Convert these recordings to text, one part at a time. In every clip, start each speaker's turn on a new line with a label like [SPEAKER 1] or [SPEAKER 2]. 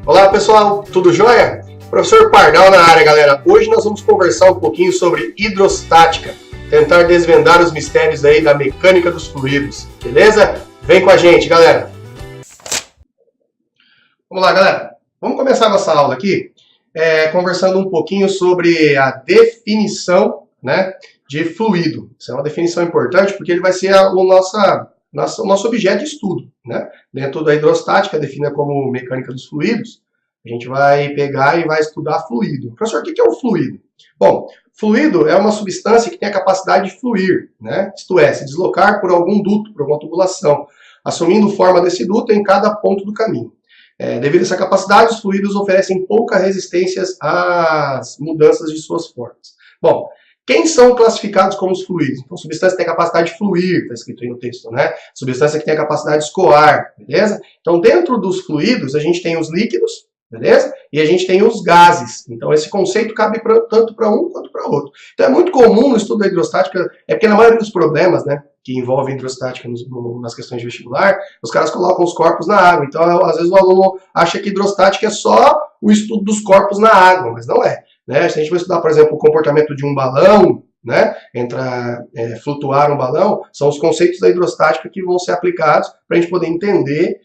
[SPEAKER 1] Olá pessoal, tudo jóia? Professor Pardal na área, galera. Hoje nós vamos conversar um pouquinho sobre hidrostática, tentar desvendar os mistérios aí da mecânica dos fluidos, beleza? Vem com a gente, galera. Vamos lá, galera. Vamos começar nossa aula aqui conversando um pouquinho sobre a definição, né, de fluido. Isso é uma definição importante porque ele vai ser o nosso objeto de estudo, né? Dentro da hidrostática, definida como mecânica dos fluidos, a gente vai pegar e vai estudar fluido. Professor, o que é um fluido? Bom, fluido é uma substância que tem a capacidade de fluir, né? Isto é, se deslocar por algum duto, por alguma tubulação, assumindo forma desse duto em cada ponto do caminho. Devido a essa capacidade, os fluidos oferecem pouca resistência às mudanças de suas formas. Bom, quem são classificados como os fluidos? Então, substância que tem a capacidade de fluir, está escrito aí no texto, né? Substância que tem a capacidade de escoar, beleza? Então, dentro dos fluidos, a gente tem os líquidos, beleza? E a gente tem os gases. Então, esse conceito cabe tanto para um quanto para outro. Então, é muito comum no estudo da hidrostática, porque na maioria dos problemas, né, que envolvem hidrostática nas questões de vestibular, os caras colocam os corpos na água. Então, às vezes o aluno acha que hidrostática é só o estudo dos corpos na água, mas não é. Né? Se a gente vai estudar, por exemplo, o comportamento de um balão, né, flutuar um balão, são os conceitos da hidrostática que vão ser aplicados para a gente poder entender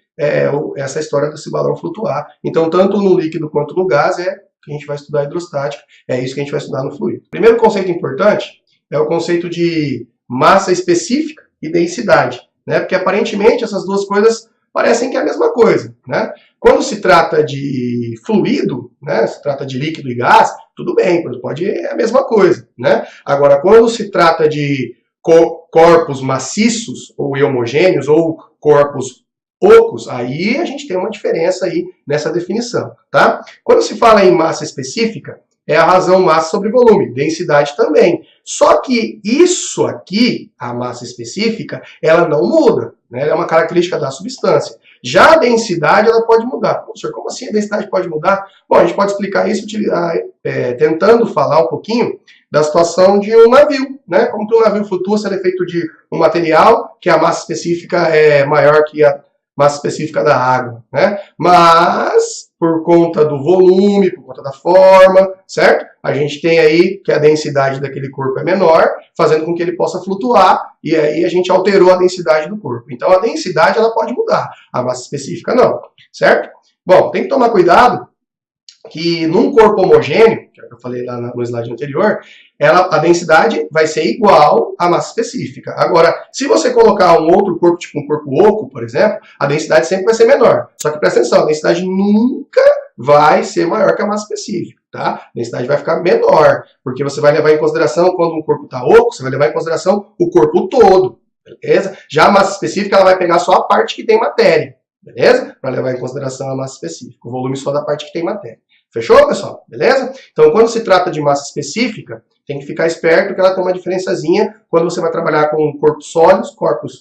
[SPEAKER 1] essa história desse balão flutuar. Então, tanto no líquido quanto no gás que a gente vai estudar a hidrostática, é isso que a gente vai estudar no fluido. Primeiro conceito importante é o conceito de massa específica e densidade, né? Porque aparentemente essas duas coisas parecem que é a mesma coisa, né? Quando se trata de fluido, né, se trata de líquido e gás, tudo bem, pode é a mesma coisa, né? Agora, quando se trata de corpos maciços ou homogêneos ou corpos ocos, aí a gente tem uma diferença aí nessa definição, tá? Quando se fala em massa específica, é a razão massa sobre volume, densidade também. Só que isso aqui, a massa específica, ela não muda, né? É uma característica da substância. Já a densidade, ela pode mudar. Professor, como assim a densidade pode mudar? Bom, a gente pode explicar isso tentando falar um pouquinho da situação de um navio, né? Como que um navio flutua se ele é feito de um material que a massa específica é maior que a massa específica da água, né? Mas, por conta do volume, por conta da forma, certo? A gente tem aí que a densidade daquele corpo é menor, fazendo com que ele possa flutuar, e aí a gente alterou a densidade do corpo. Então, a densidade, ela pode mudar, a massa específica não, certo? Bom, tem que tomar cuidado que num corpo homogêneo, que é o que eu falei lá no slide anterior, a densidade vai ser igual à massa específica. Agora, se você colocar um outro corpo, tipo um corpo oco, por exemplo, a densidade sempre vai ser menor. Só que presta atenção, a densidade nunca vai ser maior que a massa específica, tá? A densidade vai ficar menor, porque você vai levar em consideração, quando um corpo está oco, você vai levar em consideração o corpo todo, beleza? Já a massa específica, ela vai pegar só a parte que tem matéria, beleza? Para levar em consideração a massa específica, o volume só da parte que tem matéria. Fechou, pessoal? Beleza? Então, quando se trata de massa específica, tem que ficar esperto que ela tem uma diferençazinha quando você vai trabalhar com corpos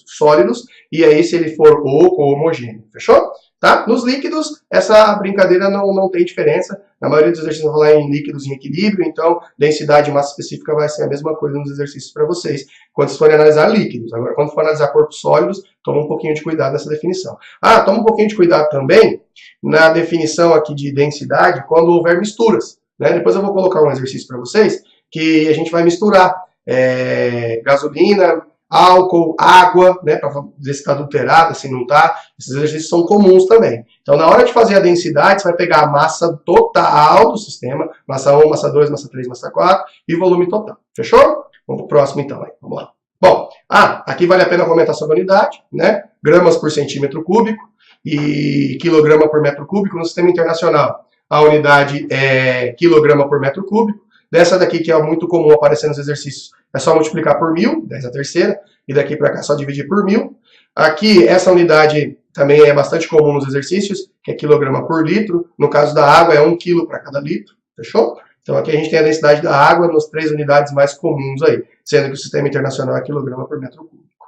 [SPEAKER 1] sólidos, e aí se ele for oco ou homogêneo. Fechou? Tá? Nos líquidos, essa brincadeira não tem diferença. Na maioria dos exercícios vai falar em líquidos em equilíbrio, então densidade e massa específica vai ser a mesma coisa nos exercícios para vocês, quando vocês forem analisar líquidos. Agora, quando for analisar corpos sólidos, toma um pouquinho de cuidado nessa definição. Toma um pouquinho de cuidado também na definição aqui de densidade quando houver misturas, né? Depois eu vou colocar um exercício para vocês que a gente vai misturar gasolina, álcool, água, né, para ver se está adulterada, se não está. Esses exercícios são comuns também. Então, na hora de fazer a densidade, você vai pegar a massa total do sistema, massa 1, massa 2, massa 3, massa 4 e volume total. Fechou? Vamos para o próximo então. Aí. Vamos lá. Bom, aqui vale a pena comentar sobre a unidade, né? Gramas por centímetro cúbico e quilograma por metro cúbico no sistema internacional. A unidade é quilograma por metro cúbico. Dessa daqui, que é muito comum aparecer nos exercícios, é só multiplicar por 1000, 10 a terceira, e daqui para cá só dividir por 1000. Aqui, essa unidade também é bastante comum nos exercícios, que é quilograma por litro. No caso da água, é 1 quilo para cada litro, fechou? Então aqui a gente tem a densidade da água nas 3 unidades mais comuns aí, sendo que o sistema internacional é quilograma por metro cúbico.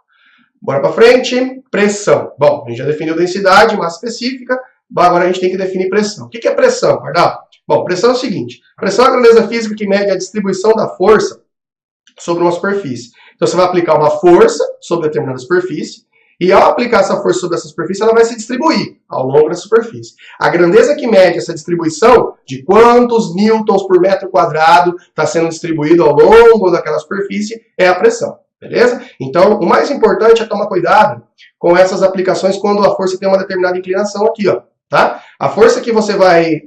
[SPEAKER 1] Bora para frente, pressão. Bom, a gente já definiu densidade, massa específica, agora a gente tem que definir pressão. O que é pressão, Pardal? Bom, pressão é o seguinte, pressão é a grandeza física que mede a distribuição da força sobre uma superfície. Então você vai aplicar uma força sobre determinada superfície E ao aplicar essa força sobre essa superfície, ela vai se distribuir ao longo da superfície. A grandeza que mede essa distribuição, de quantos newtons por metro quadrado está sendo distribuído ao longo daquela superfície, é a pressão. Beleza? Então, o mais importante é tomar cuidado com essas aplicações quando a força tem uma determinada inclinação aqui, ó. Tá? A força que você vai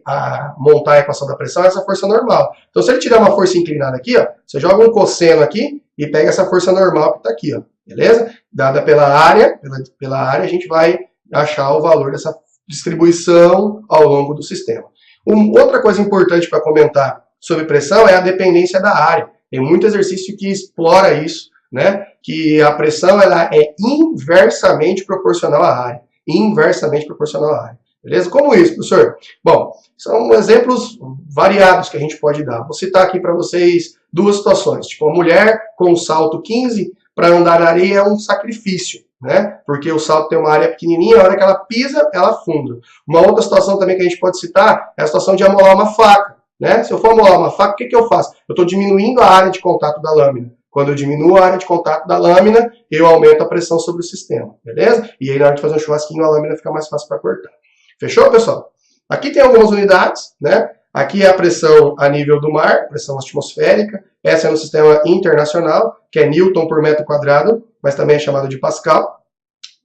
[SPEAKER 1] montar a equação da pressão é essa força normal. Então, se ele te der uma força inclinada aqui, ó, você joga um cosseno aqui e pega essa força normal que está aqui, ó, beleza? Dada pela área, a gente vai achar o valor dessa distribuição ao longo do sistema. Outra coisa importante para comentar sobre pressão é a dependência da área. Tem muito exercício que explora isso, né? Que a pressão ela é inversamente proporcional à área. Inversamente proporcional à área. Beleza? Como isso, professor? Bom, são exemplos variados que a gente pode dar. Vou citar aqui para vocês duas situações. Tipo, uma mulher com um salto 15 para andar na areia é um sacrifício, né? Porque o salto tem uma área pequenininha, a hora que ela pisa, ela afunda. Uma outra situação também que a gente pode citar é a situação de amolar uma faca, né? Se eu for amolar uma faca, o que eu faço? Eu estou diminuindo a área de contato da lâmina. Quando eu diminuo a área de contato da lâmina, eu aumento a pressão sobre o sistema, beleza? E aí na hora de fazer um churrasquinho, a lâmina fica mais fácil para cortar. Fechou, pessoal? Aqui tem algumas unidades, né? Aqui é a pressão a nível do mar, pressão atmosférica. Essa é no sistema internacional, que é Newton por metro quadrado, mas também é chamado de Pascal.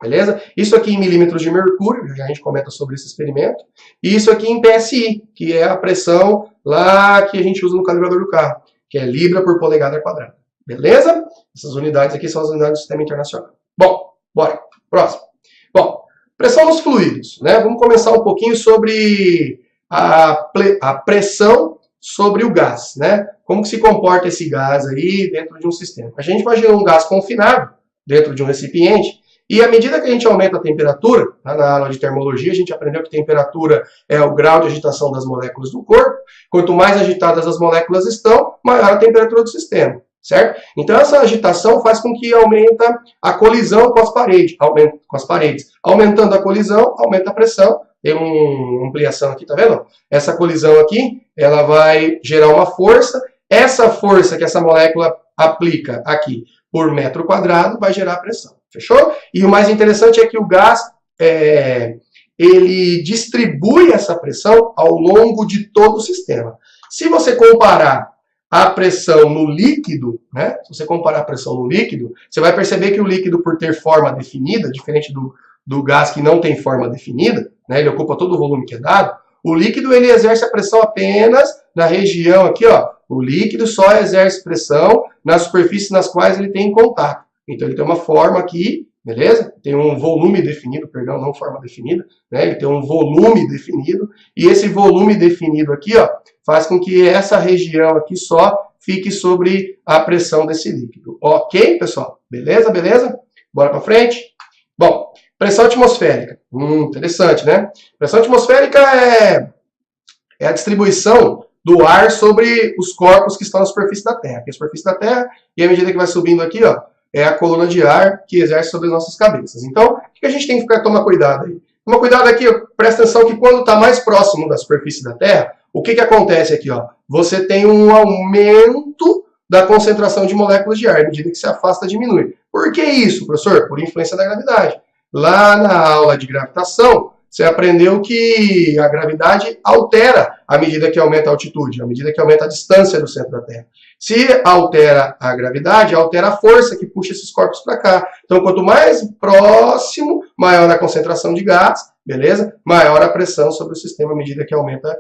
[SPEAKER 1] Beleza? Isso aqui em milímetros de mercúrio, já a gente comenta sobre esse experimento. E isso aqui em PSI, que é a pressão lá que a gente usa no calibrador do carro, que é libra por polegada quadrada. Beleza? Essas unidades aqui são as unidades do sistema internacional. Bom, bora. Próximo. Bom, pressão nos fluidos, né? Vamos começar um pouquinho sobre a pressão sobre o gás, né? Como que se comporta esse gás aí dentro de um sistema? A gente imagina um gás confinado dentro de um recipiente e à medida que a gente aumenta a temperatura, tá? Na aula de termologia a gente aprendeu que temperatura é o grau de agitação das moléculas do corpo. Quanto mais agitadas as moléculas estão, maior a temperatura do sistema. Certo? Então essa agitação faz com que aumenta a colisão com as paredes. Aumentando a colisão, aumenta a pressão. Tem uma ampliação aqui, tá vendo? Essa colisão aqui, ela vai gerar uma força. Essa força que essa molécula aplica aqui por metro quadrado vai gerar pressão. Fechou? E o mais interessante é que o gás, ele distribui essa pressão ao longo de todo o sistema. Se você comparar a pressão no líquido, né? Se você comparar a pressão no líquido, você vai perceber que o líquido, por ter forma definida, diferente do gás que não tem forma definida, né? Ele ocupa todo o volume que é dado, o líquido ele exerce a pressão apenas na região aqui, ó. O líquido só exerce pressão nas superfícies nas quais ele tem contato. Então ele tem uma forma aqui, beleza? Tem um volume definido, perdão, não forma definida, né? Ele tem um volume definido, e esse volume definido aqui, ó, faz com que essa região aqui só fique sobre a pressão desse líquido. Ok, pessoal? Beleza, beleza? Bora para frente? Bom, pressão atmosférica. Interessante, né? Pressão atmosférica é a distribuição do ar sobre os corpos que estão na superfície da Terra. Aqui é a superfície da Terra, e à medida que vai subindo aqui, ó, é a coluna de ar que exerce sobre as nossas cabeças. Então, o que a gente tem que tomar cuidado aí? Toma cuidado aqui, ó, presta atenção que quando está mais próximo da superfície da Terra, o que acontece aqui? Ó? Você tem um aumento da concentração de moléculas de ar, à medida que se afasta, diminui. Por que isso, professor? Por influência da gravidade. Lá na aula de gravitação, você aprendeu que a gravidade altera à medida que aumenta a altitude, à medida que aumenta a distância do centro da Terra. Se altera a gravidade, altera a força que puxa esses corpos para cá. Então, quanto mais próximo, maior a concentração de gás, beleza? Maior a pressão sobre o sistema à medida que aumenta,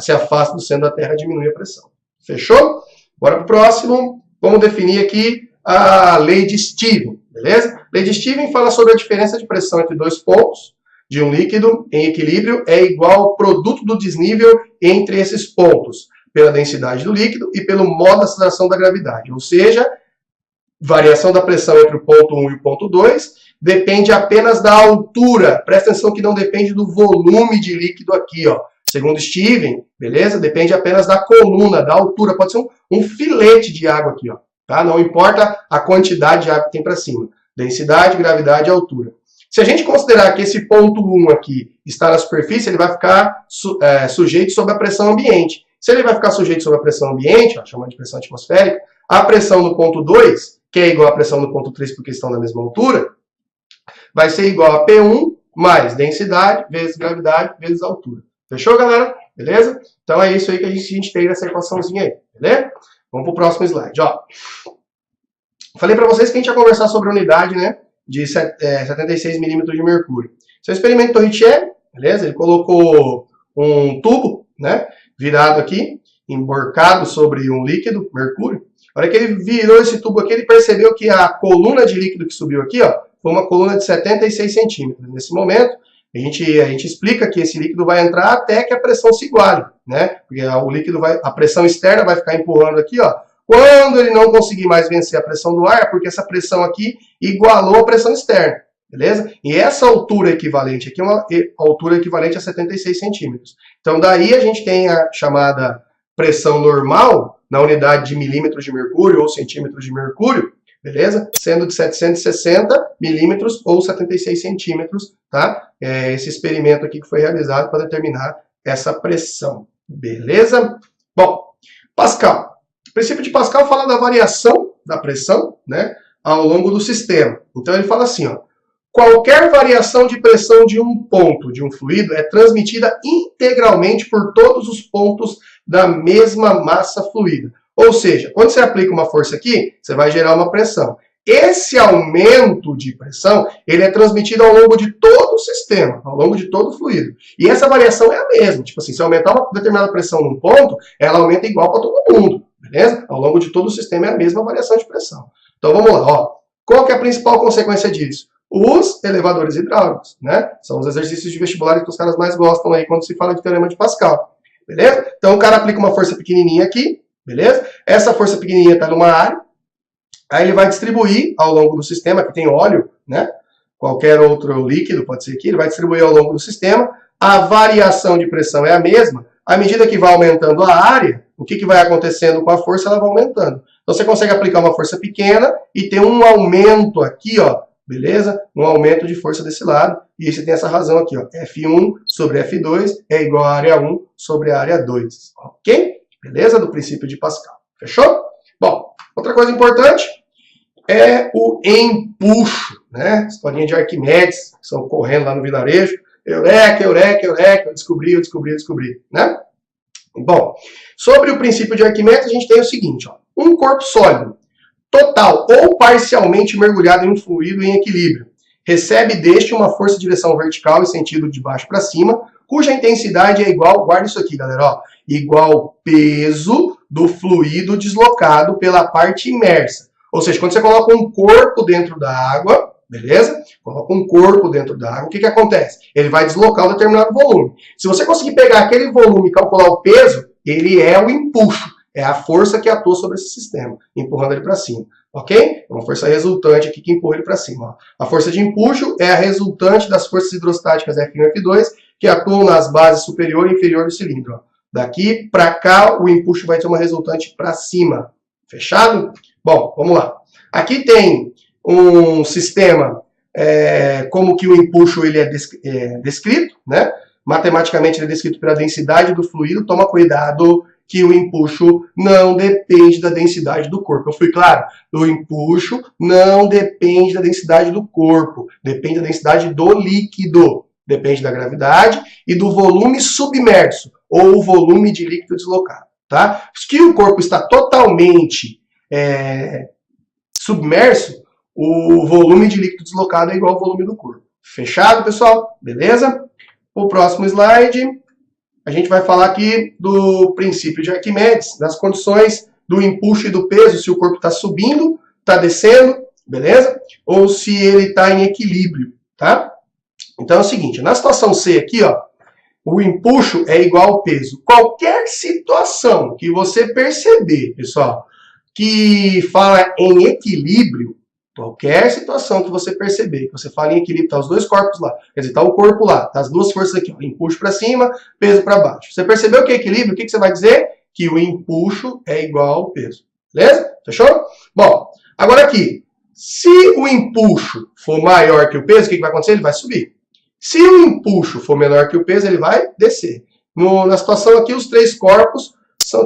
[SPEAKER 1] se afasta do centro da Terra, diminui a pressão. Fechou? Bora para o próximo. Vamos definir aqui a lei de Stevens, beleza? A lei de Stevens fala sobre a diferença de pressão entre dois pontos de um líquido em equilíbrio é igual ao produto do desnível entre esses pontos, pela densidade do líquido e pelo modo de aceleração da gravidade. Ou seja, variação da pressão entre o ponto 1 e o ponto 2 depende apenas da altura. Presta atenção que não depende do volume de líquido aqui, ó. Segundo Stevens, beleza? Depende apenas da coluna, da altura. Pode ser um filete de água aqui, ó. Tá? Não importa a quantidade de água que tem para cima. Densidade, gravidade e altura. Se a gente considerar que esse ponto 1 aqui está na superfície, ele vai ficar sujeito sob a pressão ambiente. Se ele vai ficar sujeito sob a pressão ambiente, ó, chamada de pressão atmosférica, a pressão no ponto 2, que é igual à pressão no ponto 3 porque estão na mesma altura, vai ser igual a P1 mais densidade vezes gravidade vezes altura. Fechou, galera? Beleza? Então é isso aí que a gente tem nessa equaçãozinha aí, beleza? Vamos para o próximo slide, ó. Falei para vocês que a gente ia conversar sobre a unidade, né, de 76 milímetros de mercúrio. Esse é o experimento Torricelli, beleza? Ele colocou um tubo, né, virado aqui, emborcado sobre um líquido, mercúrio. A hora que ele virou esse tubo aqui, ele percebeu que a coluna de líquido que subiu aqui, ó, foi uma coluna de 76 centímetros. Nesse momento, a gente explica que esse líquido vai entrar até que a pressão se iguale, né? Porque o líquido a pressão externa vai ficar empurrando aqui, ó. Quando ele não conseguir mais vencer a pressão do ar, é porque essa pressão aqui igualou a pressão externa, beleza? E essa altura equivalente aqui é uma altura equivalente a 76 centímetros. Então, daí a gente tem a chamada pressão normal, na unidade de milímetros de mercúrio ou centímetros de mercúrio, beleza? Sendo de 760 milímetros ou 76 centímetros, tá? Esse experimento aqui que foi realizado para determinar essa pressão, beleza? Bom, Pascal. O princípio de Pascal fala da variação da pressão, né, ao longo do sistema. Então ele fala assim, ó, qualquer variação de pressão de um ponto de um fluido é transmitida integralmente por todos os pontos da mesma massa fluida. Ou seja, quando você aplica uma força aqui, você vai gerar uma pressão. Esse aumento de pressão, ele é transmitido ao longo de todo o sistema, ao longo de todo o fluido. E essa variação é a mesma. Tipo assim, se aumentar uma determinada pressão num ponto, ela aumenta igual para todo mundo. Beleza? Ao longo de todo o sistema é a mesma variação de pressão. Então vamos lá, ó. Qual que é a principal consequência disso? Os elevadores hidráulicos, né? São os exercícios de vestibular que os caras mais gostam aí quando se fala de teorema de Pascal. Beleza? Então o cara aplica uma força pequenininha aqui, beleza? Essa força pequenininha está numa área, aí ele vai distribuir ao longo do sistema, aqui tem óleo, né? Qualquer outro líquido, pode ser aqui, ele vai distribuir ao longo do sistema. A variação de pressão é a mesma. À medida que vai aumentando a área, o que vai acontecendo com a força? Ela vai aumentando. Então você consegue aplicar uma força pequena e ter um aumento aqui, ó, beleza? Um aumento de força desse lado. E aí você tem essa razão aqui, ó. F1 sobre F2 é igual a área 1 sobre a área 2. Ok? Beleza? Do princípio de Pascal. Fechou? Bom, outra coisa importante é o empuxo, né? Historinha de Arquimedes, que estão correndo lá no vilarejo. Eureka, eureka, eureka, eu descobri, né? Bom, sobre o princípio de Arquimedes, a gente tem o seguinte, ó. Um corpo sólido, total ou parcialmente mergulhado em um fluido em equilíbrio, recebe deste uma força de direção vertical e sentido de baixo para cima, cuja intensidade é igual, guarda isso aqui, galera, ó, igual peso do fluido deslocado pela parte imersa. Ou seja, quando você coloca um corpo dentro da água, beleza? Coloca um corpo dentro da água, o que acontece? Ele vai deslocar um determinado volume. Se você conseguir pegar aquele volume e calcular o peso, ele é o empuxo. É a força que atua sobre esse sistema, empurrando ele para cima. Ok? É uma força resultante aqui que empurra ele para cima. Ó. A força de empuxo é a resultante das forças hidrostáticas F1 e F2, que atuam nas bases superior e inferior do cilindro. Ó. Daqui para cá, o empuxo vai ter uma resultante para cima. Fechado? Bom, vamos lá. Aqui tem um sistema, como que o empuxo ele é descrito, né? Matematicamente ele é descrito pela densidade do fluido. Toma cuidado que o empuxo não depende da densidade do corpo. Eu fui claro? O empuxo não depende da densidade do corpo, depende da densidade do líquido. Depende da gravidade e do volume submerso, ou o volume de líquido deslocado. Tá? Se o corpo está totalmente submerso, o volume de líquido deslocado é igual ao volume do corpo. Fechado, pessoal? Beleza? O próximo slide, a gente vai falar aqui do princípio de Arquimedes, das condições do empuxo e do peso, se o corpo está subindo, está descendo, beleza? Ou se ele está em equilíbrio, tá? Então é o seguinte, na situação C aqui, ó, o empuxo é igual ao peso. Qualquer situação que você perceber, pessoal, que fala em equilíbrio, qualquer situação que você perceber, que você fala em equilíbrio, tá os dois corpos lá, quer dizer, tá o corpo lá, tá as duas forças aqui, ó, empuxo para cima, peso para baixo. Você percebeu que é equilíbrio, o que você vai dizer? Que o empuxo é igual ao peso. Beleza? Fechou? Bom, agora aqui, se o empuxo for maior que o peso, o que vai acontecer? Ele vai subir. Se o empuxo for menor que o peso, ele vai descer. Na situação aqui, os três corpos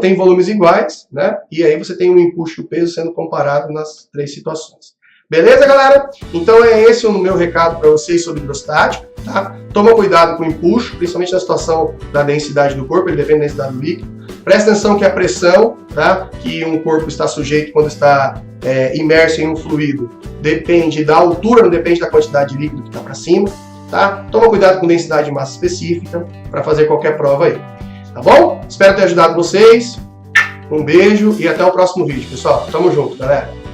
[SPEAKER 1] têm volumes iguais, né? E aí você tem o empuxo e o peso sendo comparados nas três situações. Beleza, galera? Então é esse o meu recado para vocês sobre hidrostático, tá? Toma cuidado com o empuxo, principalmente na situação da densidade do corpo, ele depende da densidade do líquido. Presta atenção que a pressão, tá? Que um corpo está sujeito quando está imerso em um fluido, depende da altura, não depende da quantidade de líquido que está para cima, tá? Toma cuidado com densidade de massa específica para fazer qualquer prova aí, tá bom? Espero ter ajudado vocês. Um beijo e até o próximo vídeo, pessoal. Tamo junto, galera.